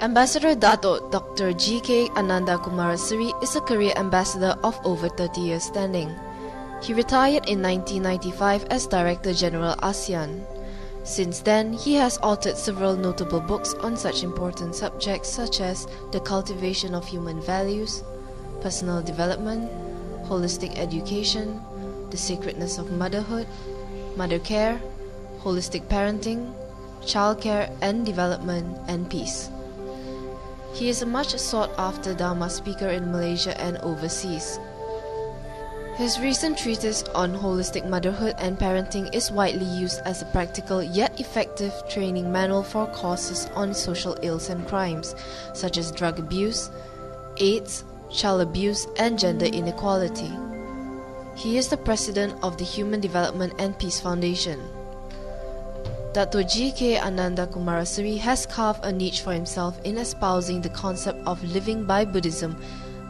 Ambassador Dato Dr. G.K. Ananda Kumaraseri is a career ambassador of over 30 years standing. He retired in 1995 as Director General ASEAN. Since then, he has authored several notable books on such important subjects such as the cultivation of human values, personal development, holistic education, the sacredness of motherhood, mother care, holistic parenting, child care and development, and peace. He is a much sought-after Dharma speaker in Malaysia and overseas. His recent treatise on holistic motherhood and parenting is widely used as a practical yet effective training manual for courses on social ills and crimes, such as drug abuse, AIDS, child abuse, and gender inequality. He is the president of the Human Development and Peace Foundation. Dato G.K. Ananda Kumaraseri has carved a niche for himself in espousing the concept of living by Buddhism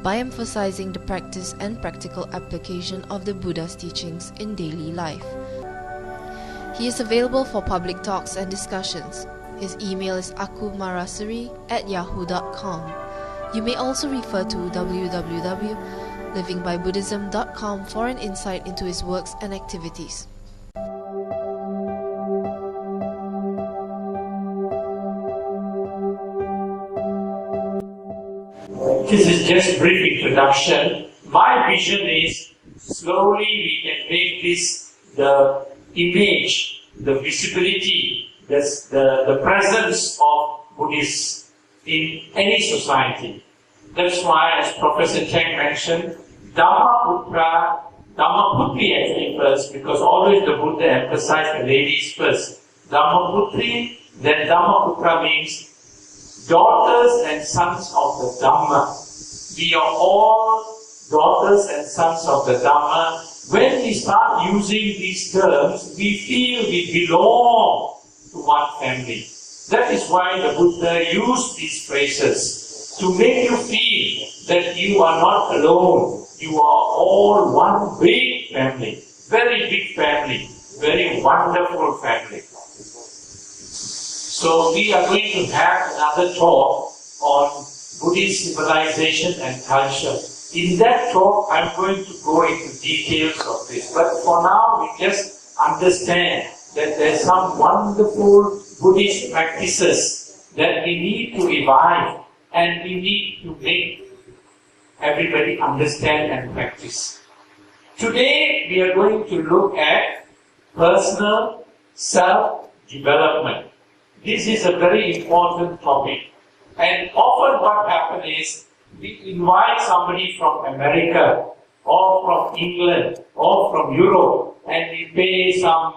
by emphasizing the practice and practical application of the Buddha's teachings in daily life. He is available for public talks and discussions. His email is akumaraseri@yahoo.com. You may also refer to www.livingbybuddhism.com for an insight into his works and activities. This is just a brief introduction. My vision is slowly we can make this the image, the visibility, the presence of Buddhists in any society. That's why, as Professor Cheng mentioned, Dhammaputra, Dhammaputri actually first, because always the Buddha emphasized the ladies first. Dhammaputri, then Dhammaputra means daughters and sons of the Dhamma. We are all daughters and sons of the Dhamma. When we start using these terms, we feel we belong to one family. That is why the Buddha used these phrases, to make you feel that you are not alone. You are all one big family, very big family, very wonderful family. So we are going to have another talk on Buddhist civilization and culture. In that talk, I'm going to go into details of this. But for now, we just understand that there's some wonderful Buddhist practices that we need to revive and we need to make everybody understand and practice. Today, we are going to look at personal self-development. This is a very important topic. And often what happens is, we invite somebody from America, or from England, or from Europe, and we pay some,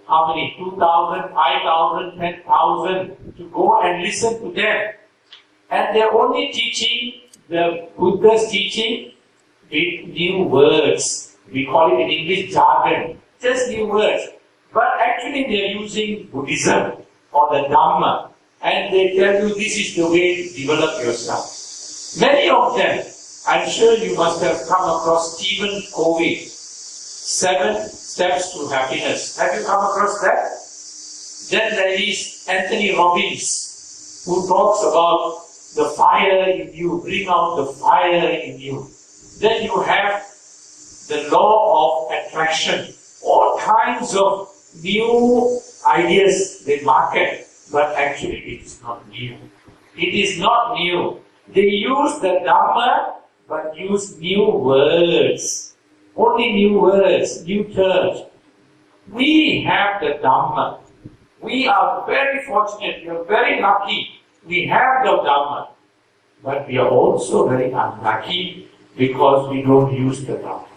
how many, 2,000, 5,000, 10,000 to go and listen to them. And they're only teaching the Buddha's teaching with new words. We call it in English jargon, just new words. But actually they're using Buddhism or the Dhamma, and they tell you this is the way to develop yourself. Many of them, I'm sure you must have come across Stephen Covey, 7 Steps to Happiness. Have you come across that? Then there is Anthony Robbins, who talks about the fire in you, bring out the fire in you. Then you have the law of attraction, all kinds of new ideas they market, but actually it is not new. It is not new. They use the Dhamma, but use new words. Only new words, new terms. We have the Dhamma. We are very fortunate, we are very lucky. We have the Dhamma. But we are also very unlucky because we don't use the Dhamma.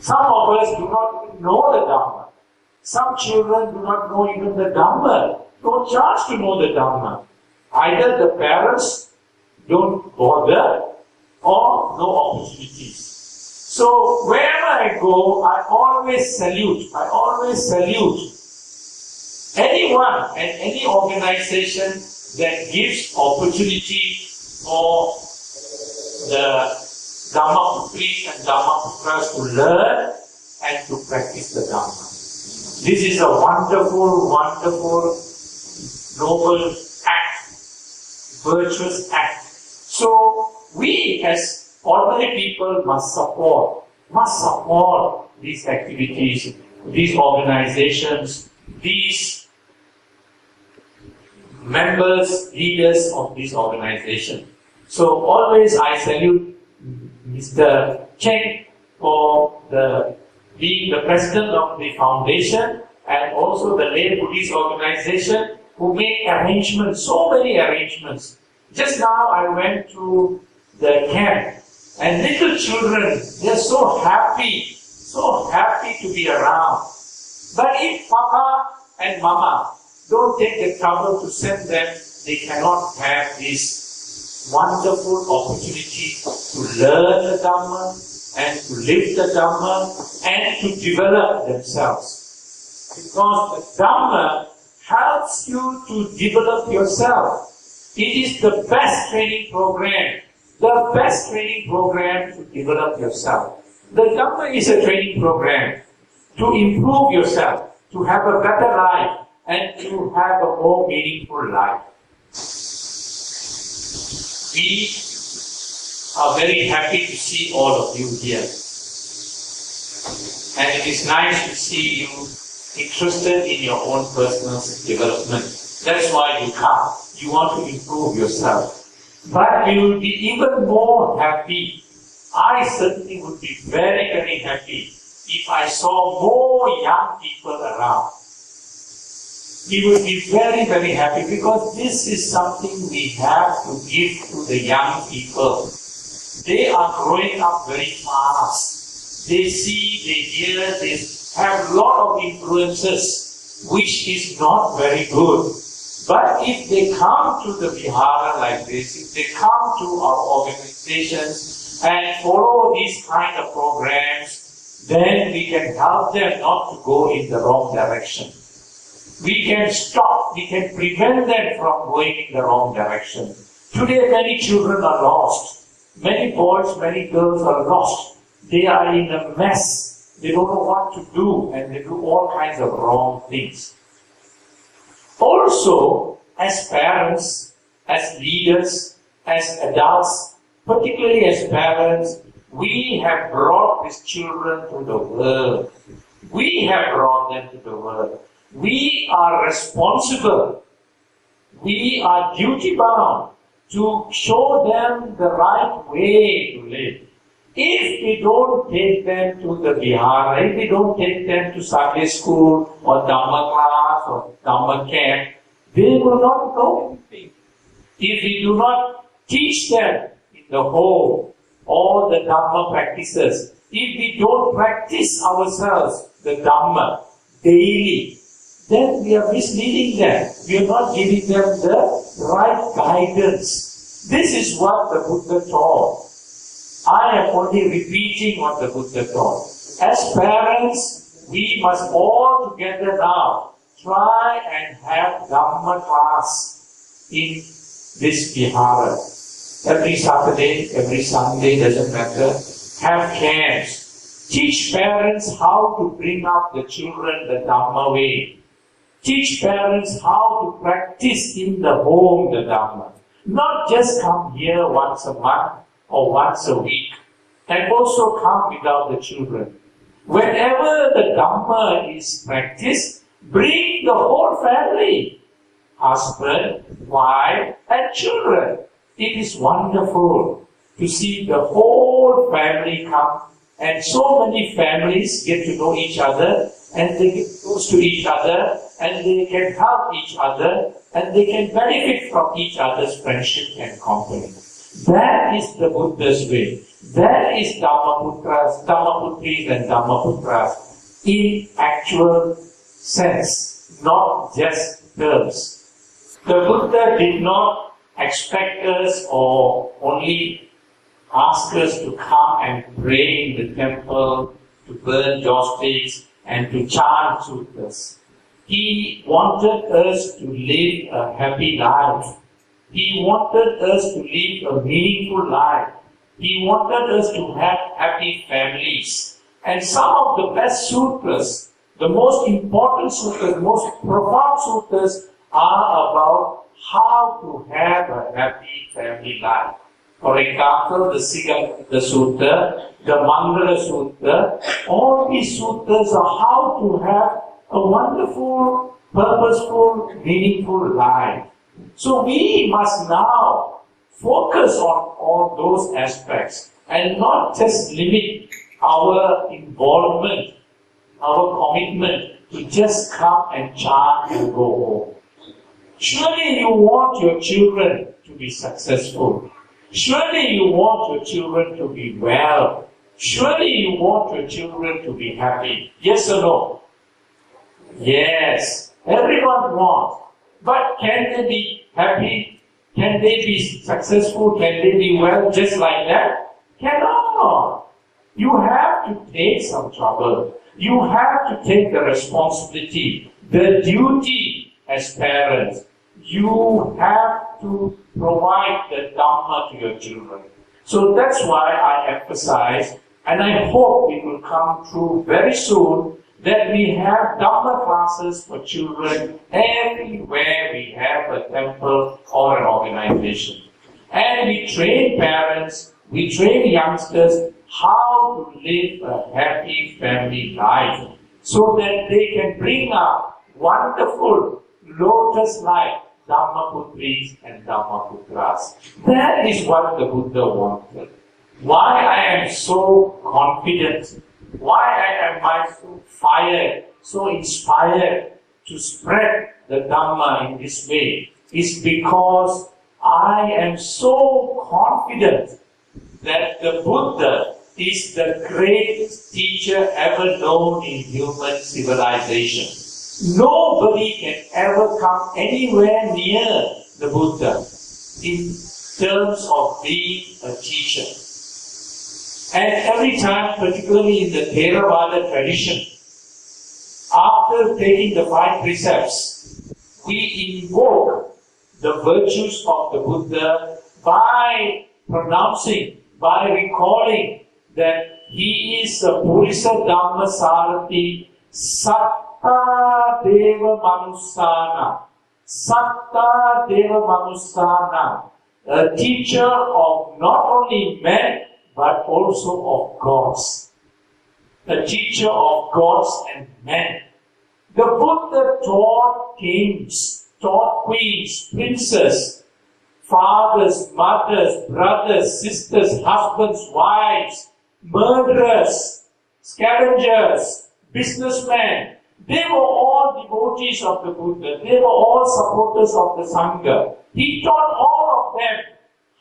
Some of us do not even know the Dhamma. Some children do not know even the Dhamma. No chance to know the Dhamma. Either the parents don't bother or no opportunities. So wherever I go, I always salute anyone and any organization that gives opportunity for the Dhammaputris and Dhammaputras to learn and to practice the Dhamma. This is a wonderful, wonderful, noble act virtuous act. So we as ordinary people must support these activities, these organizations, these members, leaders of this organization. So always I salute Mr. Cheng for being the president of the foundation and also the lay Buddhist organization who make arrangements, so many arrangements. Just now I went to the camp and little children, they are so happy to be around. But if Papa and Mama don't take the trouble to send them, they cannot have this wonderful opportunity to learn the Dhamma and to live the Dhamma and to develop themselves. Because the Dhamma helps you to develop yourself. It is the best training program. The best training program to develop yourself. The Dhamma is a training program to improve yourself, to have a better life, and to have a more meaningful life. We are very happy to see all of you here. And it is nice to see you interested in your own personal development. That's why you come. You want to improve yourself. But you will be even more happy. I certainly would be very, very happy if I saw more young people around. We would be very, very happy because this is something we have to give to the young people. They are growing up very fast. They see, they hear, they have a lot of influences which is not very good. But if they come to the Vihara like this, if they come to our organizations and follow these kind of programs, then we can help them not to go in the wrong direction. We can stop, we can prevent them from going in the wrong direction. Today many children are lost. Many boys, many girls are lost. They are in a mess. They don't know what to do and they do all kinds of wrong things. Also, as parents, as leaders, as adults, particularly as parents, we have brought these children to the world. We have brought them to the world. We are responsible. We are duty-bound to show them the right way to live. If we don't take them to the Vihara, if we don't take them to Sunday school or Dhamma class or Dhamma camp, they will not know anything. If we do not teach them in the home all the Dhamma practices, if we don't practice ourselves the Dhamma daily, then we are misleading them. We are not giving them the right guidance. This is what the Buddha taught. I am only repeating what the Buddha taught. As parents, we must all together now try and have Dhamma class in this Vihara. Every Saturday, every Sunday, doesn't matter. Have camps. Teach parents how to bring up the children the Dhamma way. Teach parents how to practice in the home the Dhamma. Not just come here once a month or once a week, and also come without the children. Whenever the Dhamma is practiced, bring the whole family, husband, wife, and children. It is wonderful to see the whole family come, and so many families get to know each other, and they get close to each other, and they can help each other, and they can benefit from each other's friendship and company. That is the Buddha's way. That is Dhammaputras, Dhammaputris and Dhammaputras in actual sense, not just terms. The Buddha did not expect us or only ask us to come and pray in the temple, to burn joss sticks and to chant sutras. He wanted us to live a happy life. He wanted us to live a meaningful life. He wanted us to have happy families. And some of the best sutras, the most important sutras, the most profound sutras are about how to have a happy family life. For example, the Sutta, the Mangala Sutta, all these suttas are how to have a wonderful, purposeful, meaningful life. So we must now focus on all those aspects and not just limit our involvement, our commitment to just come and chant and go home. Surely you want your children to be successful. Surely you want your children to be well. Surely you want your children to be happy. Yes or no? Yes. Everyone wants. But can they be happy? Can they be successful? Can they be well just like that? Cannot. You have to take some trouble. You have to take the responsibility, the duty as parents. You have to provide the Dhamma to your children. So that's why I emphasize, and I hope it will come true very soon, that we have Dhamma classes for children everywhere we have a temple or an organization. And we train parents, we train youngsters how to live a happy family life so that they can bring up wonderful lotus-like Dhammaputris and Dhammaputras. That is what the Buddha wanted. Why I am so confident, why I am so fired, so inspired to spread the Dhamma in this way, is because I am so confident that the Buddha is the greatest teacher ever known in human civilization. Nobody can ever come anywhere near the Buddha in terms of being a teacher. And every time, particularly in the Theravada tradition, after taking the 5 precepts, we invoke the virtues of the Buddha by pronouncing, by recalling that he is the Purisa Dhamma Sarati Satta Deva Manusana. Satta Deva Manusana. A teacher of not only men but also of gods. A teacher of gods and men. The Buddha taught kings, taught queens, princes, fathers, mothers, brothers, sisters, husbands, wives, murderers, scavengers, businessmen. They were all devotees of the Buddha. They were all supporters of the Sangha. He taught all of them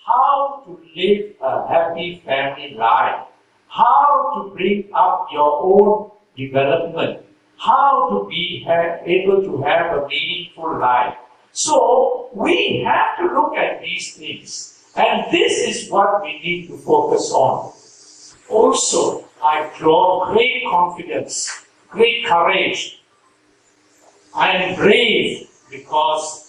how to live a happy family life, how to bring up your own development, how to be able to have a meaningful life. So, we have to look at these things. And this is what we need to focus on. Also, I draw great confidence, great courage. I am brave because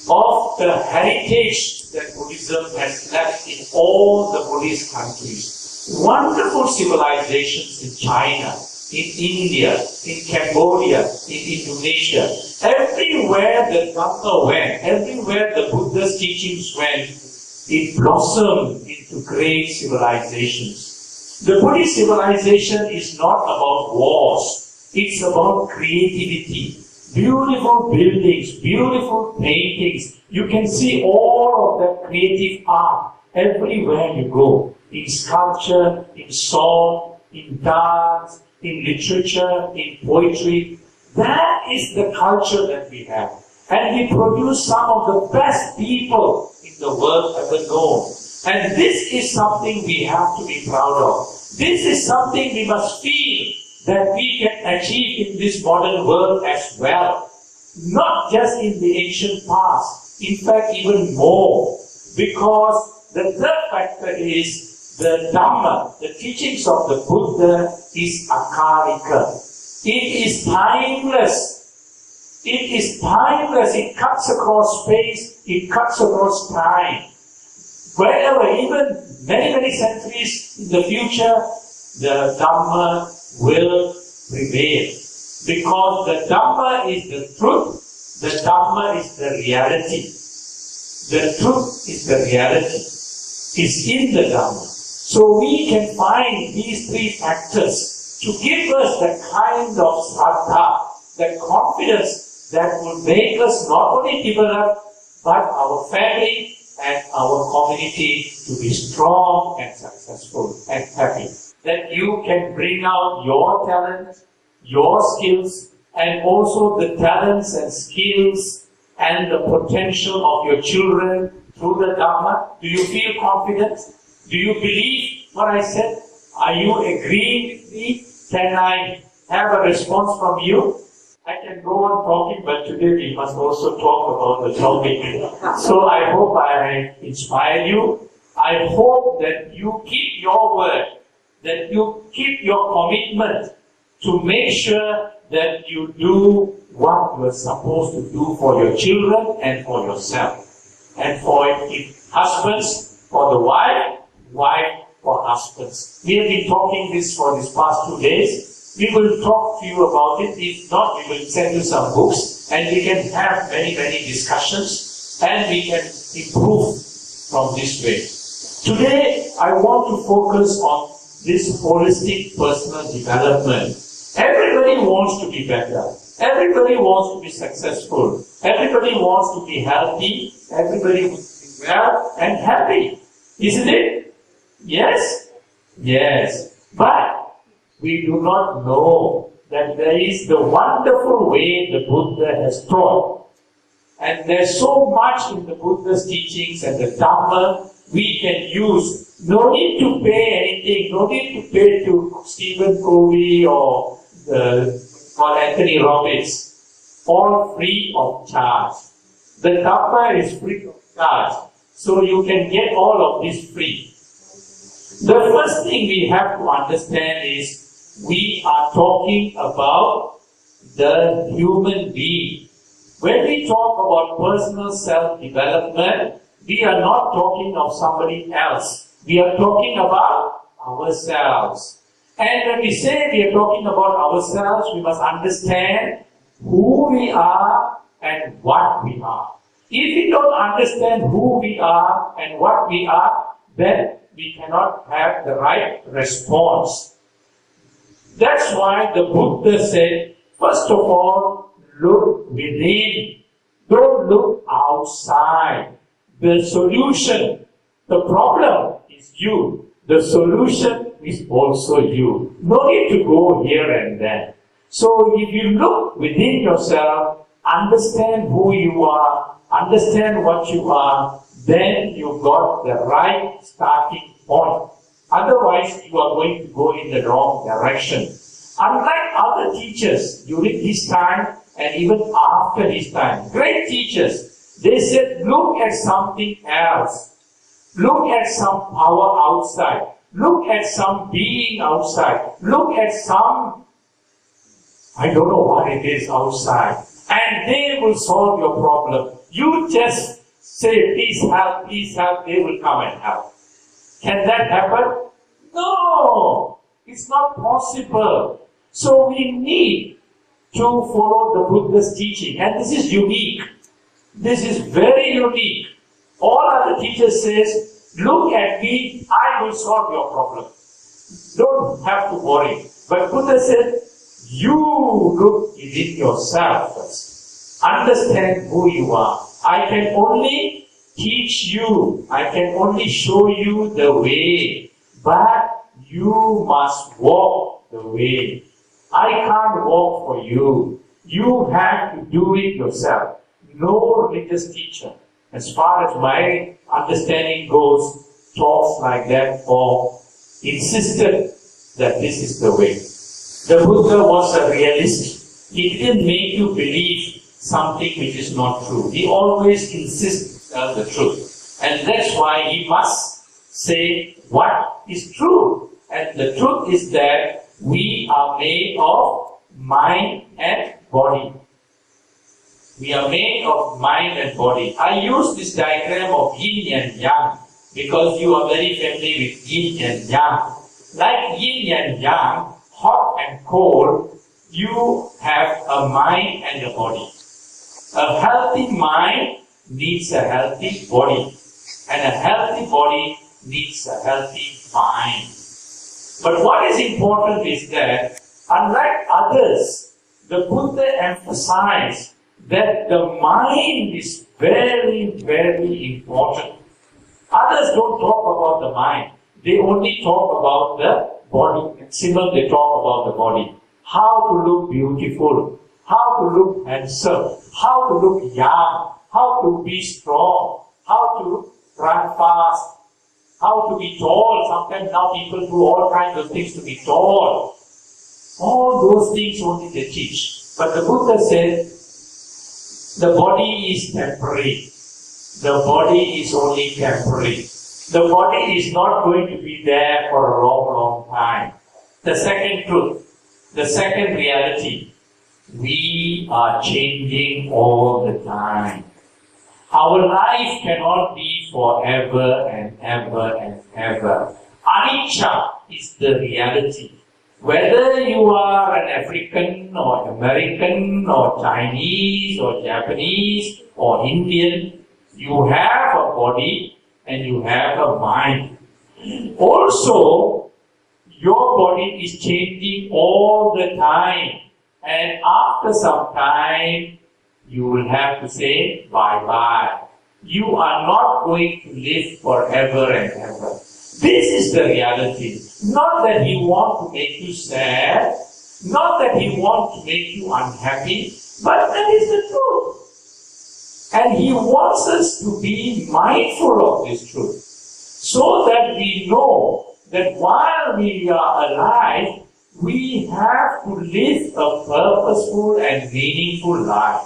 of the heritage that Buddhism has left in all the Buddhist countries. Wonderful civilizations in China, in India, in Cambodia, in Indonesia. Everywhere the Dhamma went, everywhere the Buddha's teachings went, it blossomed into great civilizations. The Buddhist civilization is not about wars. It's about creativity. Beautiful buildings, beautiful paintings. You can see all of that creative art everywhere you go. In sculpture, in song, in dance, in literature, in poetry. That is the culture that we have. And we produce some of the best people in the world ever known. And this is something we have to be proud of. This is something we must feel that we can achieve in this modern world as well. Not just in the ancient past. In fact, even more. Because the third factor is the Dhamma, the teachings of the Buddha is akalika. It is timeless. It is timeless. It cuts across space. It cuts across time. Wherever, even many centuries in the future, the Dhamma will prevail. Because the Dhamma is the truth, The Dhamma is the reality. The truth is the reality. It's in the Dhamma. So we can find these three factors to give us the kind of saddha, the confidence that will make us not only develop, but our family and our community to be strong and successful and happy. That you can bring out your talent, your skills, and also the talents and skills and the potential of your children through the Dhamma. Do you feel confident? Do you believe what I said? Are you agreeing with me? Can I have a response from you? I can go on talking, but today we must also talk about the topic. So I hope I inspire you. I hope that you keep your word, that you keep your commitment to make sure that you do what you are supposed to do for your children and for yourself. And for husbands, for the wife, wife for husbands. We have been talking this for these past 2 days. We will talk to you about it. If not, we will send you some books and we can have many, many discussions and we can improve from this way. Today, I want to focus on this holistic personal development. Everybody wants to be better. Everybody wants to be successful. Everybody wants to be healthy. Everybody wants to be well and happy. Isn't it? Yes? Yes. But we do not know that there is the wonderful way the Buddha has taught. And there's so much in the Buddha's teachings and the Dhamma we can use. No need to pay anything. No need to pay to Stephen Covey or Anthony Robbins. All free of charge. The Dhamma is free of charge. So you can get all of this free. The first thing we have to understand is we are talking about the human being. When we talk about personal self-development, we are not talking of somebody else. We are talking about ourselves. And when we say we are talking about ourselves, we must understand who we are and what we are. If we don't understand who we are and what we are, then we cannot have the right response. That's why the Buddha said, first of all, look within. Don't look outside. The solution, the problem is you. The solution is also you. No need to go here and there. So if you look within yourself, understand who you are, understand what you are, then you got the right starting point. Otherwise, you are going to go in the wrong direction. Unlike other teachers during his time and even after his time, great teachers, they said, look at something else. Look at some power outside. Look at some being outside. Look at some, I don't know what it is outside. And they will solve your problem. You just say, please help, they will come and help. Can that happen? No! It's not possible. So we need to follow the Buddha's teaching. And this is unique. This is very unique. All other teachers says, look at me, I will solve your problem. Don't have to worry. But Buddha said, you look within yourself first. Understand who you are. I can only teach you. I can only show you the way. But you must walk the way. I can't walk for you. You have to do it yourself. No religious teacher, as far as my understanding goes, talks like that or insisted that this is the way. The Buddha was a realist. He didn't make you believe something which is not true. He always insists to tell the truth. And that's why he must say what is true. And the truth is that we are made of mind and body. We are made of mind and body. I use this diagram of yin and yang because you are very familiar with yin and yang. Like yin and yang, hot and cold, you have a mind and a body. A healthy mind needs a healthy body, and a healthy body needs a healthy mind. But what is important is that, unlike others, the Buddha emphasized that the mind is very, very important. Others don't talk about the mind. They only talk about the body. And similar, they talk about the body. How to look beautiful, how to look handsome, how to look young, how to be strong, how to run fast, how to be tall. Sometimes now people do all kinds of things to be tall. All those things only they teach. But the Buddha said, the body is temporary. The body is only temporary. The body is not going to be there for a long, long time. The second truth, the second reality, we are changing all the time. Our life cannot be forever and ever and ever. Anicca is the reality. Whether you are an African or American or Chinese or Japanese or Indian, you have a body and you have a mind. Also, your body is changing all the time. And after some time, you will have to say bye-bye. You are not going to live forever and ever. This is the reality. Not that he wants to make you sad, not that he wants to make you unhappy, but that is the truth. And he wants us to be mindful of this truth, so that we know that while we are alive, we have to live a purposeful and meaningful life.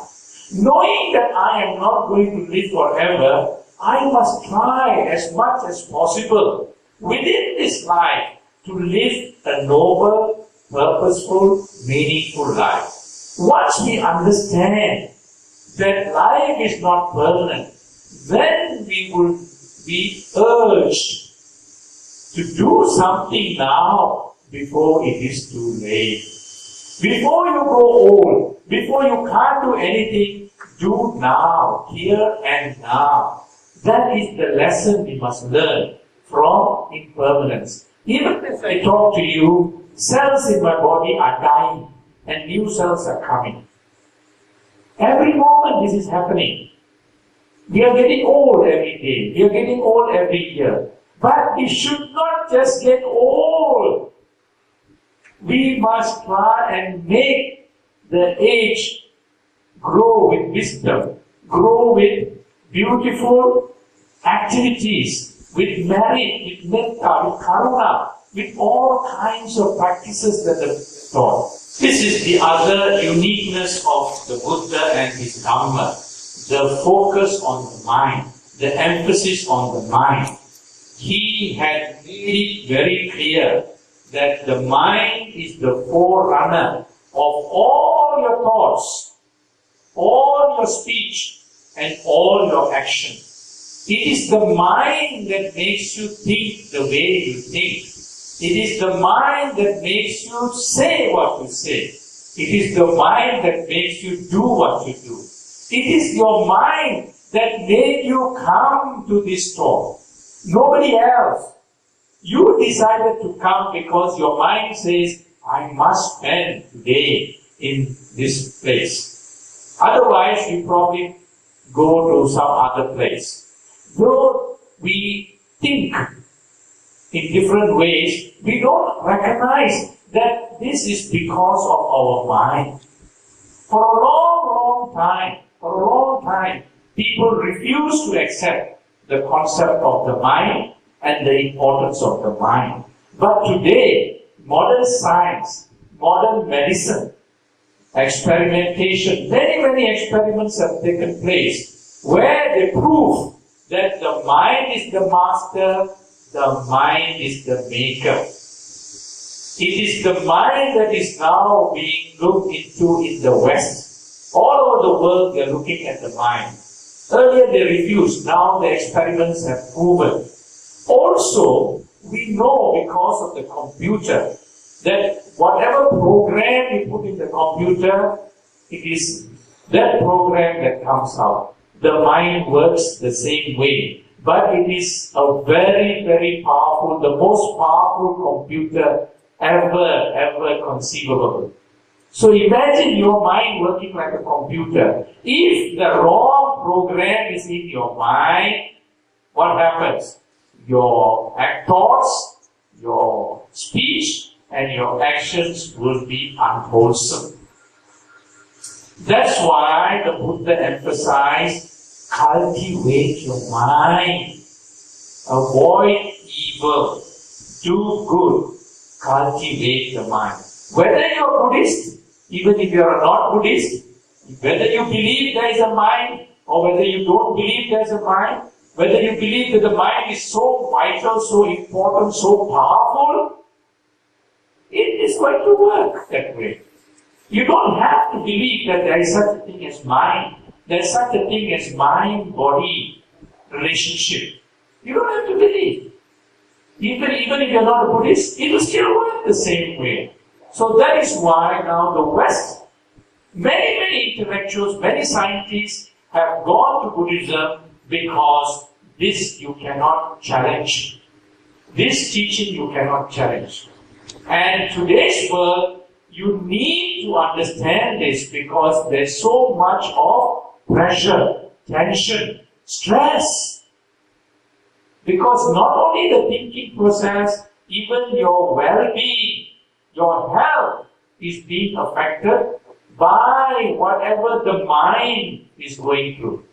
Knowing that I am not going to live forever, I must try as much as possible within this life to live a noble, purposeful, meaningful life. Once we understand that life is not permanent, then we will be urged to do something now before it is too late. Before you grow old, before you can't do anything, do now, here and now. That is the lesson we must learn from impermanence. Even as I talk to you, cells in my body are dying and new cells are coming. Every moment this is happening. We are getting old every day. We are getting old every year. But we should not just get old. We must try and make the age grow with wisdom, grow with beautiful activities, with merit, with metta, with karuna, with all kinds of practices that are taught. This is the other uniqueness of the Buddha and his Dhamma, the focus on the mind, the emphasis on the mind. He had made it very clear that the mind is the forerunner of all your thoughts, all your speech, and all your action. It is the mind that makes you think the way you think. It is the mind that makes you say what you say. It is the mind that makes you do what you do. It is your mind that made you come to this talk. Nobody else. You decided to come because your mind says, I must spend today in this place. Otherwise, you probably go to some other place. Though we think in different ways, we don't recognize that this is because of our mind. For a long, long time, people refuse to accept the concept of the mind and the importance of the mind. But today, modern science, modern medicine, experimentation, many experiments have taken place where they prove that the mind is the master, the mind is the maker. It is the mind that is now being looked into in the West. All over the world they are looking at the mind. Earlier they refused, now the experiments have proven. Also, we know because of the computer that whatever program you put in the computer, it is that program that comes out, the mind works the same way. But it is a very, very powerful, the most powerful computer ever conceivable. So imagine your mind working like a computer. If the wrong program is in your mind, what happens? Your thoughts, your speech, and your actions will be unwholesome. That's why the Buddha emphasized, cultivate your mind. Avoid evil. Do good. Cultivate the mind. Whether you're Buddhist, even if you're not Buddhist, whether you believe there is a mind, or whether you don't believe there is a mind, whether you believe that the mind is so vital, so important, so powerful, it is going to work that way. You don't have to believe that there is such a thing as mind. There is such a thing as mind-body relationship. You don't have to believe. Even if you're not a Buddhist, it will still work the same way. So that is why now the West, many intellectuals, many scientists have gone to Buddhism because this you cannot challenge. This teaching you cannot challenge. And today's world, you need to understand this because there's so much of pressure, tension, stress. Because not only the thinking process, even your well-being, your health is being affected by whatever the mind is going through.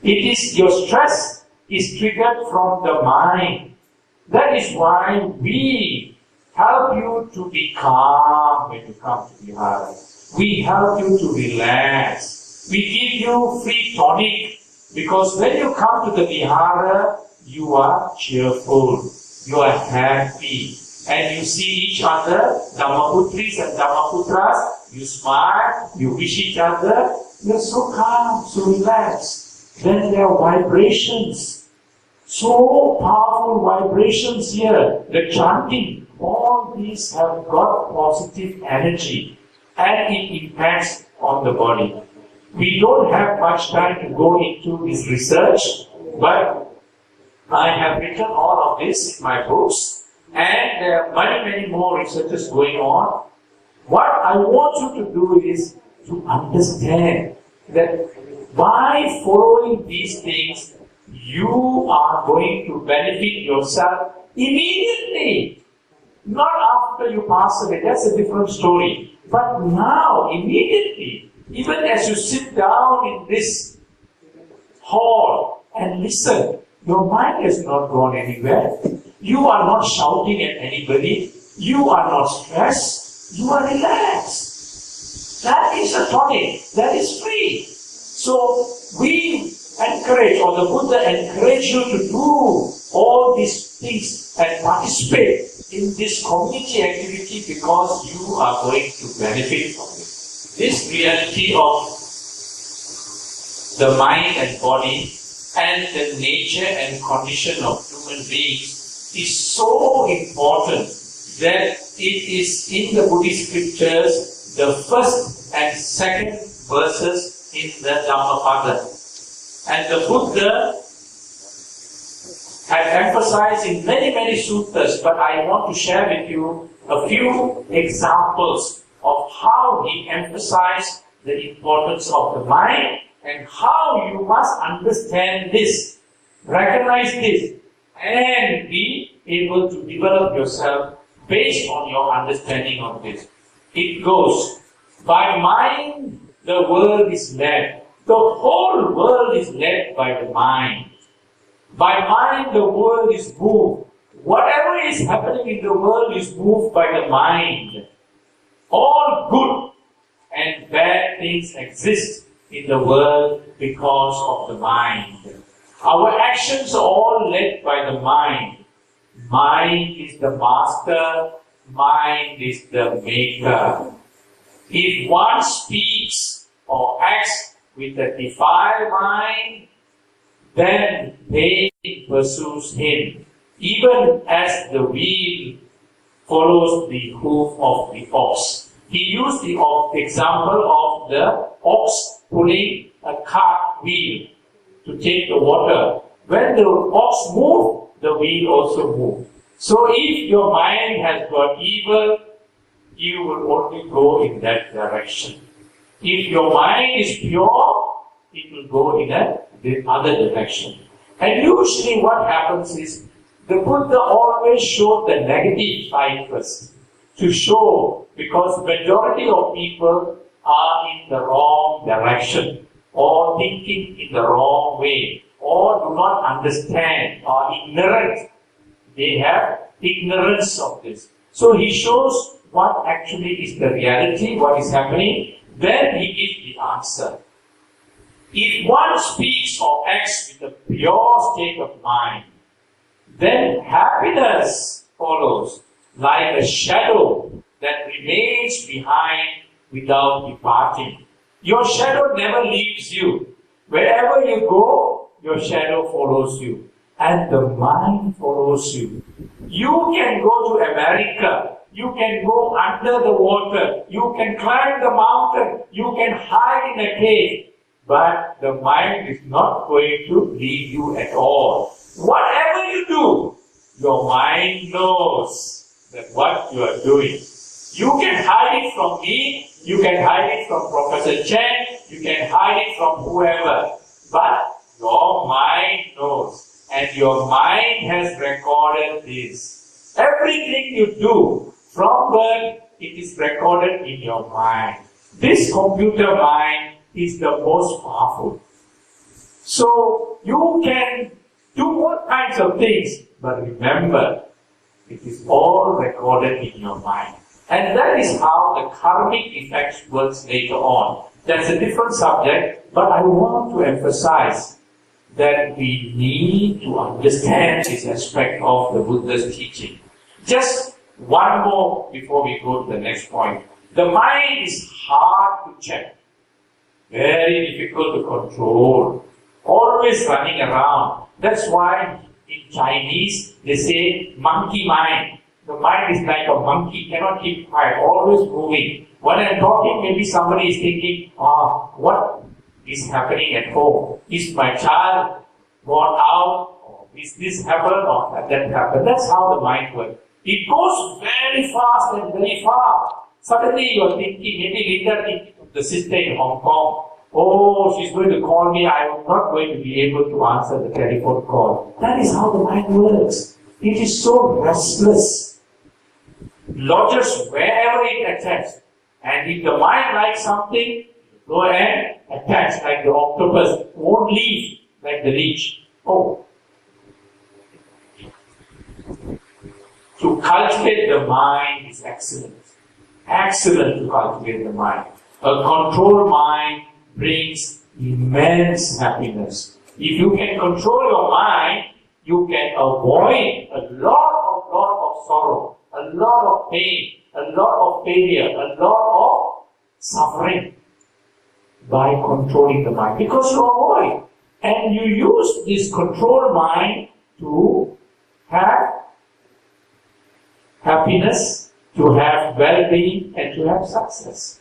It is your stress is triggered from the mind. That is why we help you to be calm when you come to Vihara. We help you to relax. We give you free tonic because when you come to the Vihara, you are cheerful, you are happy, and you see each other, Dhammaputris and Dhammaputras, you smile, you wish each other, you're so calm, so relaxed. Then there are vibrations, so powerful vibrations here, the chanting, all these have got positive energy and it impacts on the body. We don't have much time to go into this research, but I have written all of this in my books, and there are many more researches going on. What I want you to do is to understand that by following these things, you are going to benefit yourself immediately. Not after you pass away, that's a different story. But now, immediately, even as you sit down in this hall and listen, your mind has not gone anywhere. You are not shouting at anybody. You are not stressed. You are relaxed. That is a tonic. That is free. So we encourage, or the Buddha encourage you to do all these things and participate in this community activity because you are going to benefit from it. This reality of the mind and body and the nature and condition of human beings is so important that it is in the Buddhist scriptures, the first and second verses in the Dhammapada. And the Buddha had emphasized in many suttas, but I want to share with you a few examples of how he emphasized the importance of the mind and how you must understand this, recognize this, and be able to develop yourself based on your understanding of this. It goes, by mind the world is led. The whole world is led by the mind. By mind the world is moved. Whatever is happening in the world is moved by the mind. All good and bad things exist in the world because of the mind. Our actions are all led by the mind. Mind is the master, mind is the maker. If one speaks or acts with a defiled mind, then pain pursues him, even as the wheel follows the hoof of the ox. He used the example of the ox pulling a cart wheel to take the water. When the ox moves, the wheel also moves. So if your mind has got evil, you will only go in that direction. If your mind is pure, it will go in the other direction. And usually what happens is, the Buddha always showed the negative side first, to show, because majority of people are in the wrong direction, or thinking in the wrong way, or do not understand, or ignorant. They have ignorance of this. So he shows what actually is the reality, what is happening, then he gives the answer. If one speaks or acts with a pure state of mind, then happiness follows like a shadow that remains behind without departing. Your shadow never leaves you. Wherever you go, your shadow follows you. And the mind follows you. You can go to America. You can go under the water. You can climb the mountain. You can hide in a cave. But the mind is not going to leave you at all. Whatever you do, your mind knows that what you are doing. You can hide it from me, you can hide it from Professor Chen, you can hide it from whoever. But your mind knows. And your mind has recorded this. Everything you do from birth, it is recorded in your mind. This computer mind is the most powerful. So you can do all kinds of things, but remember, it is all recorded in your mind. And that is how the karmic effects works later on. That's a different subject, but I want to emphasize that we need to understand this aspect of the Buddha's teaching. Just one more before we go to the next point. The mind is hard to check. Very difficult to control. Always running around. That's why in Chinese they say monkey mind. The mind is like a monkey, cannot keep quiet, always moving. When I'm talking, maybe somebody is thinking, what is happening at home? Is my child gone out? Or is this happened or that happened? That's how the mind works. It goes very fast and very far. Suddenly you are thinking, maybe later thinking of the sister in Hong Kong. Oh, she's going to call me, I am not going to be able to answer the telephone call. That is how the mind works. It is so restless. Lodges wherever it attacks. And if the mind likes something, go and attach like the octopus. Won't leave like the leech. Oh. To cultivate the mind is excellent. Excellent to cultivate the mind. A controlled mind brings immense happiness. If you can control your mind, you can avoid a lot of sorrow, a lot of pain, a lot of failure, a lot of suffering by controlling the mind. Because you avoid. And you use this controlled mind to have happiness, to have well-being, and to have success.